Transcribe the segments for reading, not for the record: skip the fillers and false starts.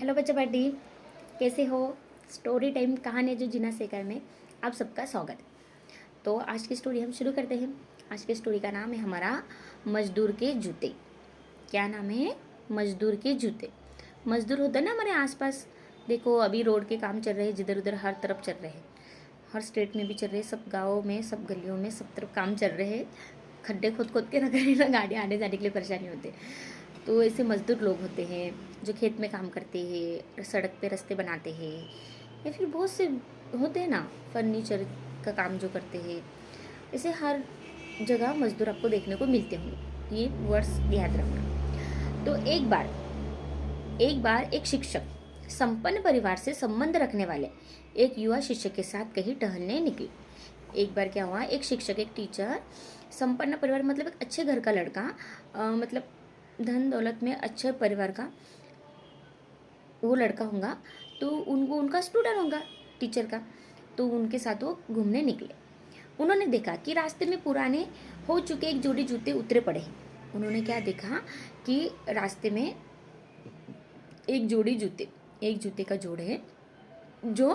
Hello बच्चा party, कैसे हो। स्टोरी टाइम कहानी जो जीना सीखा है में आप सबका स्वागत है। तो आज की स्टोरी हम शुरू करते हैं। आज की स्टोरी का नाम है हमारा मजदूर के जूते। क्या नाम है? मजदूर के जूते। मजदूर होता है ना हमारे आसपास। देखो अभी रोड के काम चल रहे हैं, जिधर उधर हर तरफ चल रहे हैं, हर स्टेट में भी चल रहे हैं, सब गाँव में, सब गलियों में, सब तरफ काम चल रहे हैं। खड्डे खोद खोद के रख रहे हैं ना, गाड़ी आने जाने के लिए परेशानी होती है। तो ऐसे मजदूर लोग होते हैं जो खेत में काम करते हैं, सड़क पे रास्ते बनाते हैं, या फिर बहुत से होते हैं ना फर्नीचर का काम जो करते हैं। ऐसे हर जगह मजदूर आपको देखने को मिलते होंगे, ये वर्ड्स याद रखना। तो एक बार एक शिक्षक संपन्न परिवार से संबंध रखने वाले एक युवा शिक्षक के साथ कहीं टहलने निकले। एक बार क्या हुआ, एक शिक्षक, एक टीचर, संपन्न परिवार मतलब एक अच्छे घर का लड़का, मतलब धन दौलत में अच्छे परिवार का वो लड़का होगा, तो उनको उनका स्टूडेंट होगा टीचर का। तो उनके साथ वो घूमने निकले। उन्होंने देखा कि रास्ते में पुराने हो चुके एक जोड़ी जूते उतरे पड़े हैं। उन्होंने क्या देखा कि रास्ते में एक जूते का जोड़ है जो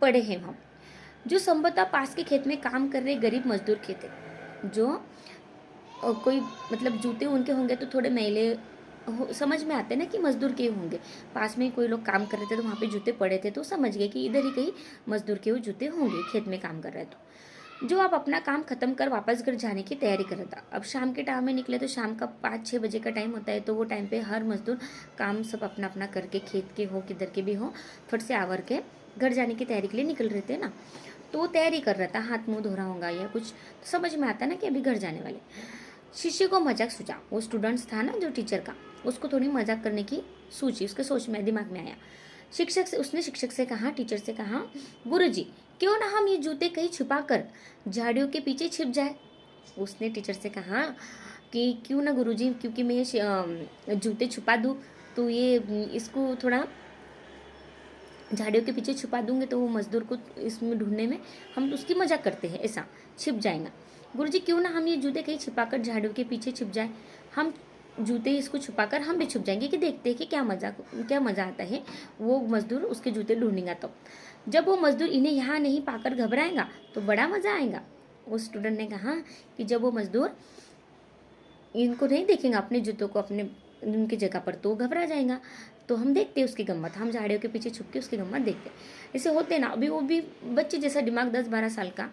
पड़े हैं वहाँ, जो संभवतः पास के खेत में काम कर रहे गरीब मजदूर के थे। जो कोई मतलब जूते उनके होंगे तो थोड़े मैले समझ में आते ना कि मजदूर के होंगे। पास में कोई लोग काम कर रहे थे तो वहाँ पे जूते पड़े थे, तो समझ गए कि इधर ही कहीं मजदूर के वो जूते होंगे, खेत में काम कर रहे तो। जो आप अपना काम खत्म कर वापस घर जाने की तैयारी कर रहा था। अब शाम के टाइम में निकले तो शाम का 5-6 बजे का टाइम होता है, तो वो टाइम पे हर मजदूर काम सब अपना अपना करके, खेत के हो किधर के भी हो, फट से आवर के घर जाने की तैयारी के लिए निकल रहे थे ना। तो वो तैयारी कर रहा था, हाथ मुंह धो रहा होगा या कुछ, तो समझ में आता ना कि अभी घर जाने वाले। शिष्य को मजाक सूझा, वो स्टूडेंट्स था ना जो टीचर का, उसको थोड़ी मजाक करने की सूझी, उसके सोच में दिमाग में आया। उसने शिक्षक से कहा, टीचर से कहा, गुरुजी क्यों ना हम ये जूते कहीं छुपा कर झाड़ियों के पीछे छिप जाए। उसने टीचर से कहा कि क्यों ना गुरुजी, क्योंकि मैं ये जूते छुपा दूँ तो ये इसको थोड़ा झाड़ियों के पीछे छुपा दूंगे तो वो मजदूर को इसमें ढूंढने में हम उसकी मजाक करते हैं, ऐसा छिप जाएगा। गुरुजी क्यों ना हम ये जूते कहीं छिपाकर झाड़ियों के पीछे छिप जाए। हम जूते इसको छुपाकर हम भी छुप जाएंगे कि देखते हैं कि क्या मजा आता है। वो मजदूर उसके जूते ढूंढेगा तो जब वो मजदूर इन्हें यहाँ नहीं पाकर घबराएगा तो बड़ा मजा आएगा। उस स्टूडेंट ने कहा कि जब वो मजदूर इनको नहीं देखेंगे अपने जूतों को अपने उनकी जगह पर तो घबरा जाएगा। तो हम देखते हैं उसकी गम्मत, हम झाड़ियों के पीछे छुप के उसकी गम्मत देखते हैं। ऐसे होते ना, अभी वो भी बच्चे जैसा दिमाग 10-12 साल का,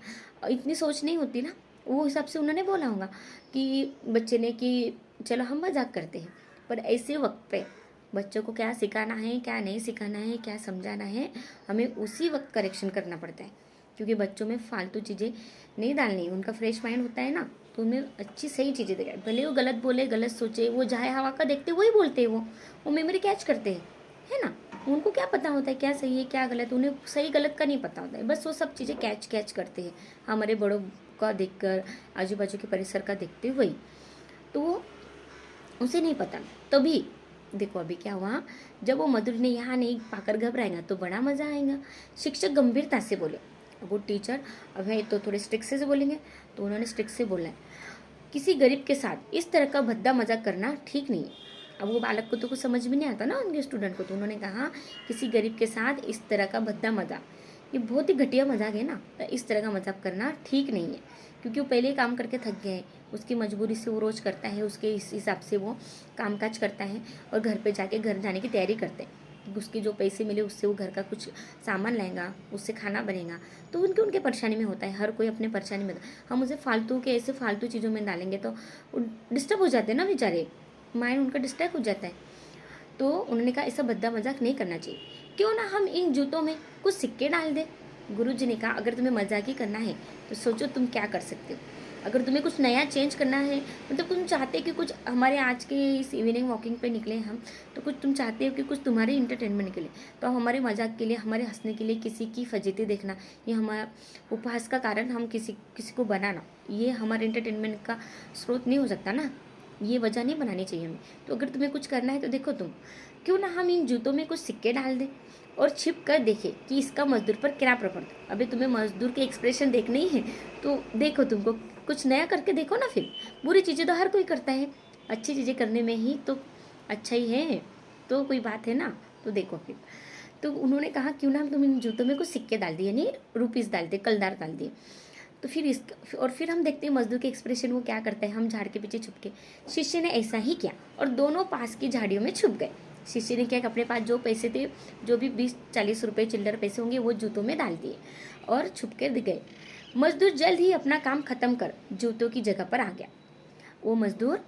इतनी सोच नहीं होती ना, वो हिसाब से उन्होंने बोला होगा कि बच्चे ने कि चलो हम मजाक करते हैं। पर ऐसे वक्त पे बच्चों को क्या सिखाना है, क्या नहीं सिखाना है, क्या समझाना है, हमें उसी वक्त करेक्शन करना पड़ता है। क्योंकि बच्चों में फालतू चीज़ें नहीं डालनी, उनका फ्रेश माइंड होता है ना, तो उन्हें अच्छी सही चीज़ें दिखाए। भले वो गलत बोले, गलत सोचे, वो जाए हवा का देखते वही बोलते हैं, वो मेमोरी कैच करते हैं, है ना। उनको क्या पता होता है क्या सही है क्या गलत, उन्हें सही गलत का नहीं पता होता है, बस वो सब चीज़ें कैच करते हैं हमारे बड़ों का देखकर, आजू बाजू के परिसर का देखते हुए। तो उसे नहीं पता। तभी देखो अभी क्या हुआ, जब वो मधुर ने यहाँ नहीं पाकर घबराएगा तो बड़ा मजा आएगा। शिक्षक गंभीरता से बोले। वो टीचर अब है तो थोड़े स्ट्रिक्ट से बोलेंगे, तो उन्होंने स्ट्रिक्ट से बोला है, किसी गरीब के साथ इस तरह का भद्दा मजाक करना ठीक नहीं है। अब वो बालक को तो कुछ समझ में नहीं आता ना, उनके स्टूडेंट को, तो उन्होंने कहा किसी गरीब के साथ इस तरह का भद्दा मजाक, ये बहुत ही घटिया मजाक है ना, तो इस तरह का मजाक करना ठीक नहीं है। क्योंकि वो पहले ही काम करके थक गए हैं, उसकी मजबूरी से वो रोज़ करता है, उसके इस हिसाब से वो कामकाज करता है और घर पे जाके घर जाने की तैयारी करते हैं। उसके जो पैसे मिले उससे वो घर का कुछ सामान लाएगा, उससे खाना बनेगा, तो उनके परेशानी में होता है। हर कोई अपने परेशानी में, हम उसे फालतू के ऐसे फालतू चीज़ों में डालेंगे तो डिस्टर्ब हो जाते हैं ना बेचारे, माइंड उनका डिस्टर्ब हो जाता है। तो उन्होंने कहा ऐसा भद्दा मजाक नहीं करना चाहिए, क्यों ना हम इन जूतों में कुछ सिक्के डाल दें। गुरुजी ने कहा अगर तुम्हें मजाक ही करना है तो सोचो तुम क्या कर सकते हो। अगर तुम्हें कुछ नया चेंज करना है, मतलब तुम चाहते हो कि कुछ हमारे आज के इस इवनिंग वॉकिंग पे निकले हम, तो कुछ तुम चाहते हो कि कुछ तुम्हारे इंटरटेनमेंट के लिए, तो हमारे मजाक के लिए, हमारे हंसने के लिए किसी की फजीती देखना, ये हमारा उपहास का कारण हम किसी को बनाना, ये हमारे इंटरटेनमेंट का स्रोत नहीं हो सकता ना, ये वजह नहीं बनानी चाहिए हमें। तो अगर तुम्हें कुछ करना है तो देखो तुम, क्यों ना हम इन जूतों में कुछ सिक्के डाल दें और छिप कर देखें कि इसका मजदूर पर क्या प्रभाव है। अभी तुम्हें मजदूर के एक्सप्रेशन देखने ही है तो देखो, तुमको कुछ नया करके देखो ना। फिर बुरी चीज़ें तो हर कोई करता है, अच्छी चीज़ें करने में ही तो अच्छा ही है। तो कोई बात है ना, तो देखो फिर। तो उन्होंने कहा क्यों ना तुम इन जूतों में कुछ सिक्के डाल दिए, यानी रुपीस डाल दिए, कलदार डाल दिए। तो फिर हम देखते हैं मजदूर के एक्सप्रेशन वो क्या करता है। हम झाड़ के पीछे छुप के, शिष्य ने ऐसा ही किया और दोनों पास की झाड़ियों में छुप गए। शिष्य ने क्या, अपने पास जो पैसे थे, जो भी 20-40 रुपए चिल्लर पैसे होंगे, वो जूतों में डाल दिए और छुप कर गए। मजदूर जल्द ही अपना काम खत्म कर जूतों की जगह पर आ गया। वो मजदूर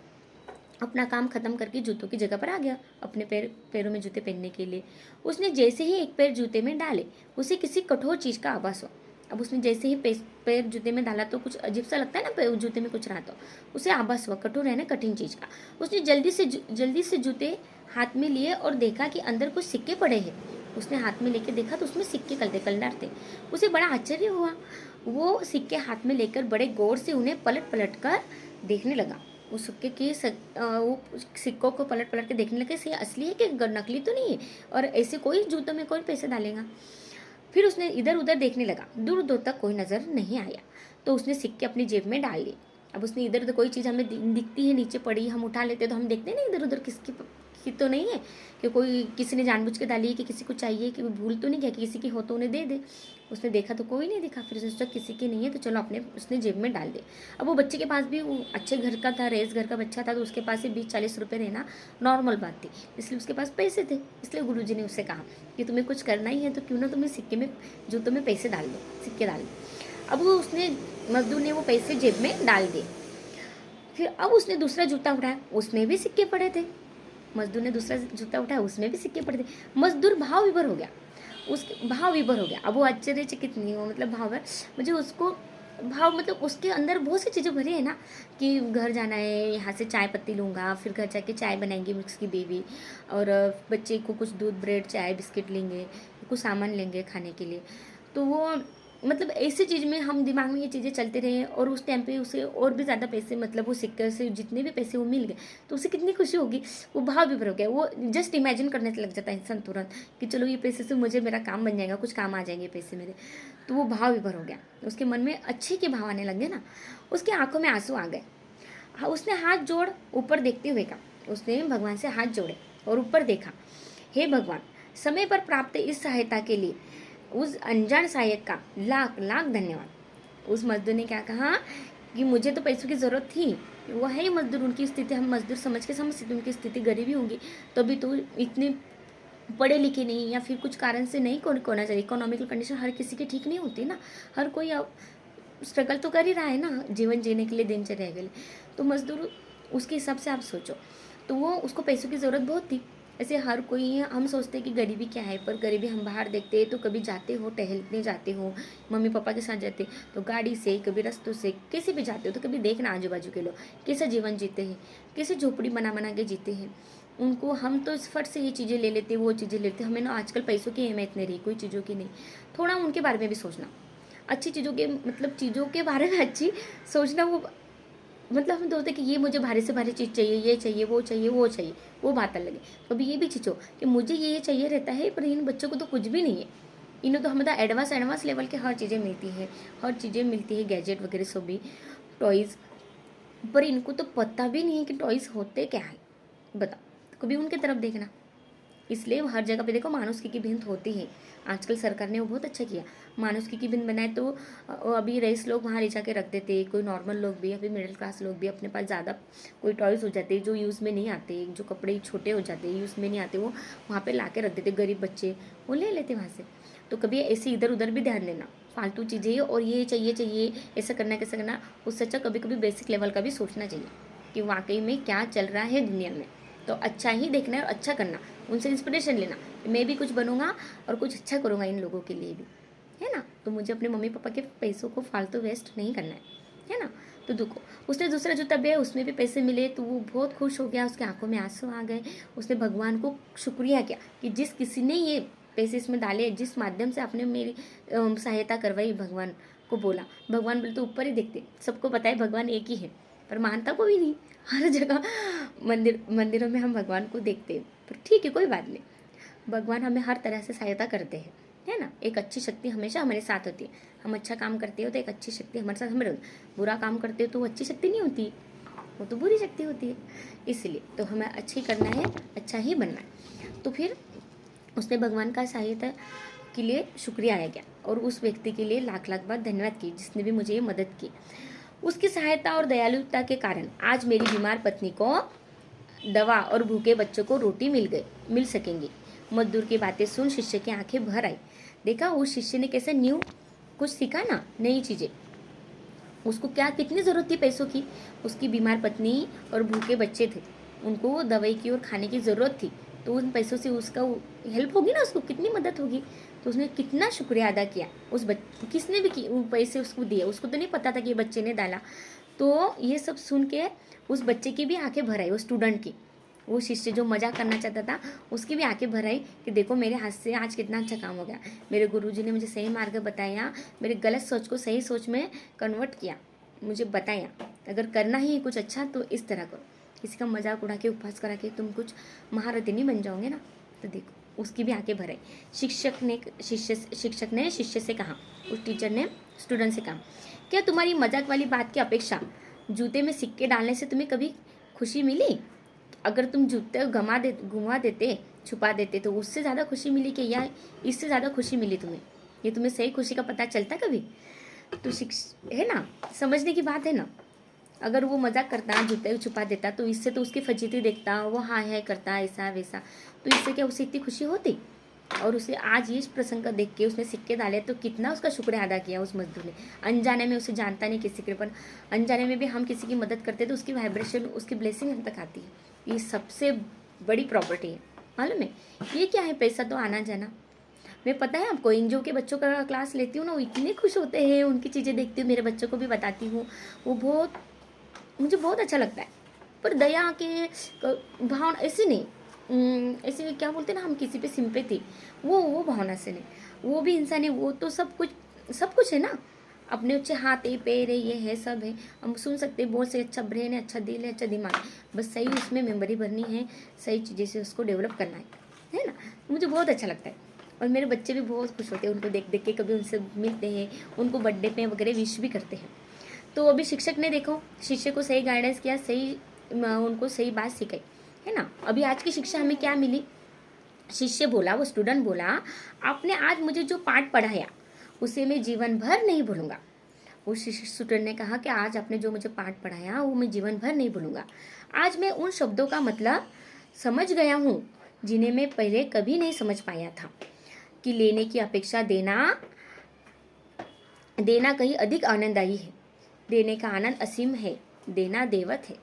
अपना काम खत्म करके जूतों की जगह पर आ गया, अपने पैरों में जूते पहनने के लिए। उसने जैसे ही एक पैर जूते में डाले, उसे किसी कठोर चीज का आभास हुआ। अब उसने जैसे ही पैर जूते में डाला तो कुछ अजीब सा लगता है ना, पैर जूते में कुछ रहा तो उसे आभास हुआ, कठोर है ना, कठिन चीज का। उसने जल्दी से जूते हाथ में लिए और देखा कि अंदर कुछ सिक्के पड़े हैं। उसने हाथ में लेके देखा तो उसमें सिक्के कलदार थे। उसे बड़ा आश्चर्य हुआ। वो सिक्के हाथ में लेकर बड़े गौर से उन्हें पलट पलट कर देखने लगा। वो वो सिक्कों को पलट पलट के देखने लगे, ये असली है कि नकली तो नहीं है, और ऐसे कोई जूतों में कोई पैसे डालेगा। फिर उसने इधर उधर देखने लगा, दूर दूर तक कोई नजर नहीं आया। तो उसने सिक्के अपनी जेब में डाल लिए। अब उसने इधर उधर कोई चीज़ हमें दिखती है नीचे पड़ी, हम उठा लेते तो हम देखते हैं ना इधर उधर किसकी की तो नहीं है, कि कोई किसी ने जानबूझ के डाली है, कि किसी को चाहिए, कि भूल तो नहीं गया कि किसी की हो तो उन्हें दे दे। उसने देखा तो कोई नहीं दिखा। फिर उसने सोचा किसी की नहीं है तो चलो अपने उसने जेब में डाल दे। अब वो बच्चे के पास भी, वो अच्छे घर का था, रेस घर का बच्चा था, तो उसके पास ही 20-40 रुपये रहना नॉर्मल बात थी, इसलिए उसके पास पैसे थे। इसलिए गुरुजी ने उससे कहा कि तुम्हें कुछ करना ही है तो क्यों ना तुम्हें सिक्के में, जूतों में पैसे डाल दो, सिक्के डाल दो। अब वो मजदूर ने वो पैसे जेब में डाल दिए। फिर अब उसने दूसरा जूता उठाया, उसमें भी सिक्के पड़े थे। मजदूर ने दूसरा जूता उठाया, उसमें भी सिक्के पड़े थे। मजदूर भाव विभोर हो गया, उसके भाव विभोर हो गया। अब वो आश्चर्यचकित नहीं हो, मतलब भाव मुझे उसको भाव, मतलब उसके अंदर बहुत सी चीज़ें भरी है ना, कि घर जाना है, यहाँ से चाय पत्ती लूँगा, फिर घर जाके चाय बनाएंगी मिक्स की बेबी, और बच्चे को कुछ दूध ब्रेड चाय बिस्किट लेंगे, कुछ सामान लेंगे खाने के लिए। तो वो मतलब ऐसी चीज़ में हम दिमाग में ये चीज़ें चलते रहे, और उस टाइम पे उसे और भी ज़्यादा पैसे, मतलब वो सिक्के से जितने भी पैसे वो मिल गए तो उसे कितनी खुशी होगी। वो भाव विभोर हो गया, वो जस्ट इमेजिन करने लग जाता है इंसान तुरंत, कि चलो ये पैसे से मुझे मेरा काम बन जाएगा, कुछ काम आ जाएंगे पैसे मेरे। तो वो भाव विभोर हो गया, उसके मन में अच्छे के भाव आने लगे ना, उसकी आंखों में आंसू आ गए। उसने हाथ जोड़ ऊपर देखते हुए कहा, उसने भगवान से हाथ जोड़े और ऊपर देखा, हे भगवान, समय पर प्राप्त इस सहायता के लिए उस अनजान सहायक का लाख लाख धन्यवाद। उस मजदूर ने क्या कहा कि मुझे तो पैसों की ज़रूरत थी, वो है मजदूर, उनकी स्थिति हम मजदूर समझ के समझते, उनकी स्थिति गरीबी होगी, तभी तो इतने पढ़े लिखे नहीं, या फिर कुछ कारण से नहीं होना चाहिए। इकोनॉमिकल कंडीशन हर किसी की ठीक नहीं होती ना, हर कोई स्ट्रगल तो कर ही रहा है ना जीवन जीने के लिए, दिनचर्या के लिए। तो मजदूर उसके हिसाब से आप सोचो, तो वो उसको पैसों की ज़रूरत बहुत थी। ऐसे हर कोई, हम सोचते हैं कि गरीबी क्या है, पर गरीबी हम बाहर देखते हैं तो कभी जाते हो टहलने जाते हो, मम्मी पापा के साथ जाते तो गाड़ी से, कभी रस्तों से, कैसे भी जाते हो तो कभी देखना आजू बाजू के लोग कैसे जीवन जीते हैं, कैसे झोपड़ी बना बना के जीते हैं। उनको हम तो इस फट से ये चीज़ें ले लेते, वो चीज़ें लेते, हमें ना आजकल पैसों की अहमियत नहीं रही, कोई चीज़ों की नहीं। थोड़ा उनके बारे में भी सोचना, अच्छी चीज़ों के, मतलब चीज़ों के बारे में अच्छी सोचना। वो मतलब हम दोस्ते कि ये मुझे भारी से भारी चीज़ चाहिए, ये चाहिए, वो चाहिए, वो चाहिए, वो बात अलग है। कभी ये भी चीज़ो कि मुझे ये चाहिए रहता है, पर इन बच्चों को तो कुछ भी नहीं है। इन्हें तो हमें तो एडवांस लेवल के हर चीज़ें मिलती है, हर चीज़ें मिलती है, गैजेट वगैरह सब भी, टॉयज़, पर इनको तो पता भी नहीं है कि टॉयज़ होते क्या है। बताओ, कभी उनकी तरफ देखना। इसलिए हर जगह पे देखो मानुषिकी की भिंत होती है। आजकल सरकार ने वो बहुत अच्छा किया, मानुषिकी की भिंत बनाए, तो अभी रईस लोग वहाँ ले जाके रख देते, कोई नॉर्मल लोग भी, अभी मिडिल क्लास लोग भी, अपने पास ज़्यादा कोई टॉयज़ हो जाते जो यूज़ में नहीं आते, जो कपड़े छोटे हो जाते यूज़ में नहीं आते, वो वहाँ पर ला के रख देते, गरीब बच्चे वो ले लेते वहाँ से। तो कभी ऐसे इधर उधर भी ध्यान देना, फालतू चीज़ें और ये चाहिए ऐसा करना कैसा करना, उससे अच्छा कभी कभी बेसिक लेवल का भी सोचना चाहिए कि वाकई में क्या चल रहा है दुनिया में। तो अच्छा ही देखना है और अच्छा करना, उनसे इंस्पिरेशन लेना, मैं भी कुछ बनूंगा और कुछ अच्छा करूंगा इन लोगों के लिए भी, है ना। तो मुझे अपने मम्मी पापा के पैसों को फालतू वेस्ट नहीं करना है ना। तो देखो, उसने दूसरा जूता दिया, उसमें भी पैसे मिले, तो वो बहुत खुश हो गया, उसके आंखों में आंसू आ गए। उसने भगवान को शुक्रिया किया कि जिस किसी ने ये पैसे इसमें डाले, जिस माध्यम से आपने मेरी सहायता करवाई, भगवान को बोला। भगवान बोले तो ऊपर ही देखते, सबको पता है भगवान एक ही है, पर मानता कोई नहीं। हर जगह मंदिरों में हम भगवान को देखते हैं, पर ठीक है, कोई बात नहीं, भगवान हमें हर तरह से सहायता करते हैं, है ना। एक अच्छी शक्ति हमेशा हमारे साथ होती है। हम अच्छा काम करते हो तो एक अच्छी शक्ति हमारे साथ, हमें बुरा काम करते हो तो वो अच्छी शक्ति नहीं होती, वो तो बुरी शक्ति होती है। इसलिए तो हमें अच्छा ही करना है, अच्छा ही बनना है। तो फिर उसने भगवान का सहायता के लिए शुक्रिया आया गया और उस व्यक्ति के लिए लाख लाख बार धन्यवाद की जिसने भी मुझे ये मदद की। उसकी सहायता और दयालुता के कारण आज मेरी बीमार पत्नी को दवा और भूखे बच्चों को रोटी मिल सकेंगी। मजदूर की बातें सुन शिष्य की आंखें भर आई। देखा उस शिष्य ने कैसे न्यू कुछ सीखा ना, नई चीजें। उसको क्या कितनी जरूरत थी पैसों की, उसकी बीमार पत्नी और भूखे बच्चे थे, उनको दवाई की और खाने की जरूरत थी, तो उन पैसों से उसका हेल्प होगी ना, उसको कितनी मदद होगी। तो उसने कितना शुक्रिया अदा किया। किसने भी वो पैसे उसको दिए, उसको तो नहीं पता था कि बच्चे ने डाला। तो ये सब सुन के उस बच्चे की भी आंखें भर आई, वो स्टूडेंट की, वो शिष्य जो मजाक करना चाहता था उसकी भी आंखें भर आई कि देखो मेरे हाथ से आज कितना अच्छा काम हो गया, मेरे गुरुजी ने मुझे सही मार्ग बताया, मेरे गलत सोच को सही सोच में कन्वर्ट किया, मुझे बताया अगर करना ही कुछ अच्छा तो इस तरह करो। किसी का मजाक उड़ा के उपहास करा के तुम कुछ महारथी नहीं बन जाओगे ना। तो देखो उसकी भी आंखें भर आई। शिक्षक ने शिष्य से कहा, उस टीचर ने स्टूडेंट से कहा, क्या तुम्हारी मजाक वाली बात की अपेक्षा जूते में सिक्के डालने से तुम्हें कभी खुशी मिली? अगर तुम जूते घुमा देते, छुपा देते तो उससे ज़्यादा खुशी मिली कि या इससे ज़्यादा खुशी मिली तुम्हें? ये तुम्हें सही खुशी का पता चलता कभी? तो है ना, समझने की बात है ना। अगर वो मजाक करता, जूते छुपा देता तो इससे तो उसकी फजीती देखता, वो हाय हाय करता ऐसा वैसा, तो इससे क्या उसे इतनी खुशी होती? और उसे आज इस प्रसंग का देख के उसने सिक्के डाले तो कितना उसका शुक्रिया अदा किया उस मजदूर ने। अनजाने में उसे जानता नहीं किसी के, पर अनजाने में भी हम किसी की मदद करते तो उसकी वाइब्रेशन, उसकी ब्लेसिंग हम तक आती है। ये सबसे बड़ी प्रॉपर्टी है, मालूम है? ये क्या है, पैसा तो आना जाना। मैं पता है आपको, एनजीओ के बच्चों का क्लास लेती हूँ ना, वो इतने खुश होते हैं, उनकी चीज़ें देखती हूँ, मेरे बच्चों को भी बताती हूँ, वो मुझे बहुत अच्छा लगता है। पर दया के भावना ऐसे नहीं, ऐसे क्या बोलते ना हम, किसी पे सिंपैथी, वो भावना से नहीं। वो भी इंसान है, वो तो सब कुछ है ना। अपने अच्छे हाथ है, पैर है, ये है, सब है, हम सुन सकते हैं, बहुत से अच्छा ब्रेन है, अच्छा दिल है, अच्छा दिमाग है, बस सही उसमें मेमोरी भरनी है, सही चीज़ें से उसको डेवलप करना है ना। मुझे बहुत अच्छा लगता है और मेरे बच्चे भी बहुत खुश होते हैं उनको देख देख के, कभी उनसे मिलते हैं, उनको बर्थडे पे वगैरह विश भी करते हैं। तो अभी शिक्षक ने देखो शिष्य को सही गाइडेंस किया, सही उनको सही बात सिखाई, है ना। अभी आज की शिक्षा हमें क्या मिली? शिष्य बोला, वो स्टूडेंट बोला, आपने आज मुझे जो पाठ पढ़ाया उसे मैं जीवन भर नहीं भूलूंगा। वो स्टूडेंट ने कहा कि आज आपने जो मुझे पाठ पढ़ाया वो मैं जीवन भर नहीं भूलूंगा। आज मैं उन शब्दों का मतलब समझ गया हूँ जिन्हें मैं पहले कभी नहीं समझ पाया था, कि लेने की अपेक्षा देना कहीं अधिक आनंददायी है। देने का आनंद असीम है, देना देवत है।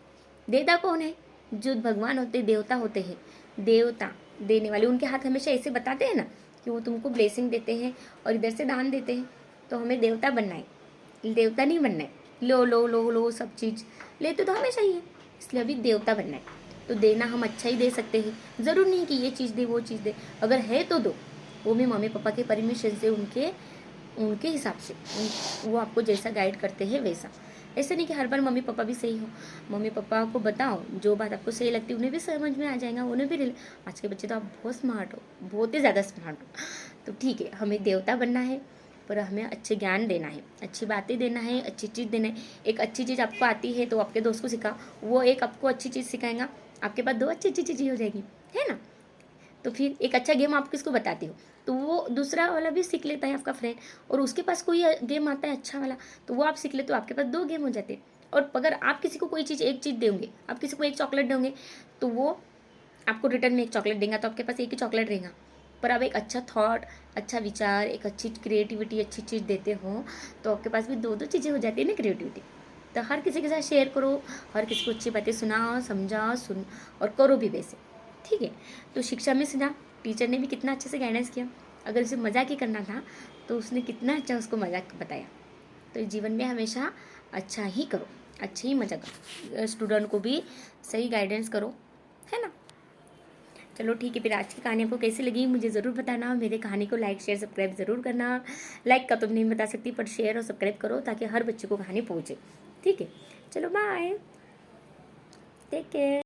देता कौन है? जो भगवान होते, देवता होते हैं, देवता देने वाले, उनके हाथ हमेशा ऐसे बताते हैं ना कि वो तुमको ब्लेसिंग देते हैं और इधर से दान देते हैं। तो हमें देवता बनना है, देवता नहीं बनना है लो लो लो लो सब चीज़ लेते तो हमेशा ही है, इसलिए अभी देवता बनना है। तो देना हम अच्छा ही दे सकते हैं, ज़रूर नहीं कि ये चीज़ दे वो चीज़ दे, अगर है तो दो, वो भी मम्मी पापा के परमिशन से, उनके हिसाब से, वो आपको जैसा गाइड करते हैं वैसा। ऐसा नहीं कि हर बार मम्मी पापा भी सही हो। मम्मी पापा को बताओ जो बात आपको सही लगती है, उन्हें भी समझ में आ जाएगा, उन्हें भी आज के बच्चे तो आप बहुत स्मार्ट हो, बहुत ही ज़्यादा स्मार्ट हो। तो ठीक है, हमें देवता बनना है, पर हमें अच्छे ज्ञान देना है, अच्छी बातें देना है, अच्छी चीज़ देना है। एक अच्छी चीज़ आपको आती है तो आपके दोस्त को सिखाओ, वो एक आपको अच्छी चीज़ सिखाएगा, आपके पास दो अच्छी अच्छी चीज़ें हो जाएगी, है ना। तो फिर एक अच्छा गेम आप किसको बताती हो तो वो दूसरा वाला भी सीख लेता है आपका फ्रेंड, और उसके पास कोई गेम आता है अच्छा वाला तो वो आप सीख ले, तो आपके पास दो गेम हो जाते हैं। और अगर आप किसी को कोई चीज़, एक चीज़ देंगे, आप किसी को एक चॉकलेट देंगे तो वो आपको रिटर्न में एक चॉकलेट देगा, तो आपके पास एक ही चॉकलेट रहेगा। पर आप एक अच्छा थॉट, अच्छा विचार, एक अच्छी क्रिएटिविटी, अच्छी चीज़ देते हो तो आपके पास भी दो दो चीज़ें हो जाती है ना, क्रिएटिविटी। तो हर किसी के साथ शेयर करो, हर किसी को अच्छी बातें सुनाओ, समझाओ, सुन और करो भी वैसे, ठीक है। तो शिक्षा में सुना, टीचर ने भी कितना अच्छे से गाइडेंस किया। अगर उसे मजाक ही करना था तो उसने कितना अच्छा उसको मजाक बताया। तो जीवन में हमेशा अच्छा ही करो, अच्छे ही मजा करो, स्टूडेंट को भी सही गाइडेंस करो, है ना। चलो ठीक है, फिर आज की कहानी आपको कैसी लगी मुझे ज़रूर बताना। मेरे कहानी को लाइक शेयर सब्सक्राइब ज़रूर करना। लाइक का तो नहीं बता सकती, पर शेयर और सब्सक्राइब करो ताकि हर बच्चे को कहानी पहुँचे, ठीक है। चलो बाय, टेक केयर।